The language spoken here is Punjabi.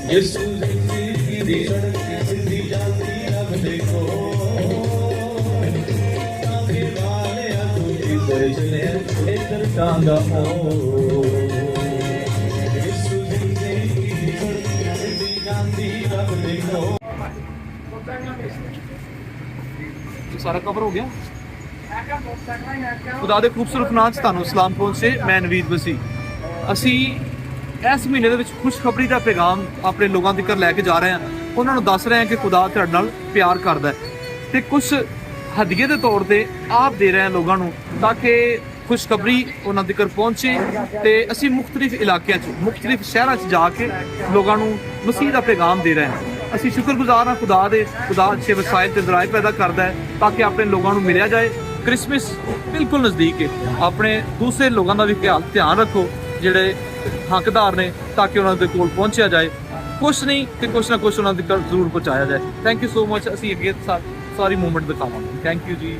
यीशु जिंदगी दी सड़क जिंदी जाती रब देखो आगे वाले तू इधर चले इधर टांगा हो यीशु जिंदगी दी सड़क जिंदी जाती रब देखो सारा कवर हो गया खुदा दे खूबसूरत नाम च ਤੁਹਾਨੂੰ ਸਲਾਮ ਪਹੁੰਚੇ ਮੈਂ ਨਵੀਦ ਵਸੀ ਅਸੀਂ ਇਸ ਮਹੀਨੇ ਦੇ ਵਿੱਚ ਖੁਸ਼ਖਬਰੀ ਦਾ ਪੈਗਾਮ ਆਪਣੇ ਲੋਕਾਂ ਤੱਕ ਲੈ ਕੇ ਜਾ ਰਹੇ ਹਾਂ ਉਹਨਾਂ ਨੂੰ ਦੱਸ ਰਹੇ ਹਾਂ ਕਿ ਖੁਦਾ ਤੁਹਾਡੇ ਨਾਲ ਪਿਆਰ ਕਰਦਾ ਹੈ ਤੇ ਕੁਝ ਹਦੀਏ ਦੇ ਤੌਰ ਤੇ ਆਪ ਦੇ ਰਹੇ ਹਾਂ ਲੋਕਾਂ ਨੂੰ ਤਾਂ ਕਿ ਖੁਸ਼ਖਬਰੀ ਉਹਨਾਂ ਤੱਕ ਪਹੁੰਚੇ ਤੇ ਅਸੀਂ ਮੁxtਲਿਫ ਇਲਾਕਿਆਂ 'ਚ ਮੁxtਲਿਫ ਸ਼ਹਿਰਾਂ 'ਚ ਜਾ ਕੇ ਲੋਕਾਂ ਨੂੰ ਮਸੀਹ ਦਾ ਪੈਗਾਮ ਦੇ ਰਹੇ ਹਾਂ ਅਸੀਂ ਸ਼ੁਕਰਗੁਜ਼ਾਰ ਹਾਂ ਖੁਦਾ ਦੇ ਖੁਦਾ ਅੱਛੇ ਵਸਾਇਲ ਤੇ ਜ਼ਰਾਏ ਪੈਦਾ ਕਰਦਾ ਹੈ ਤਾਂ ਕਿ ਆਪਣੇ ਲੋਕਾਂ ਨੂੰ ਮਿਲਿਆ ਜਾਏ क्रिसमस बिल्कुल नज़दीक है अपने दूसरे लोगों का भी ध्यान रखो जोड़े हकदार ने ताकि उन्होंने कोल पहुँचा जाए कुछ नहीं तो कुछ ना कुछ उन्होंने जरूर पहुँचाया जाए थैंक यू सो मच असी अगे सारी मूवमेंट दिखावांगे थैंक यू जी।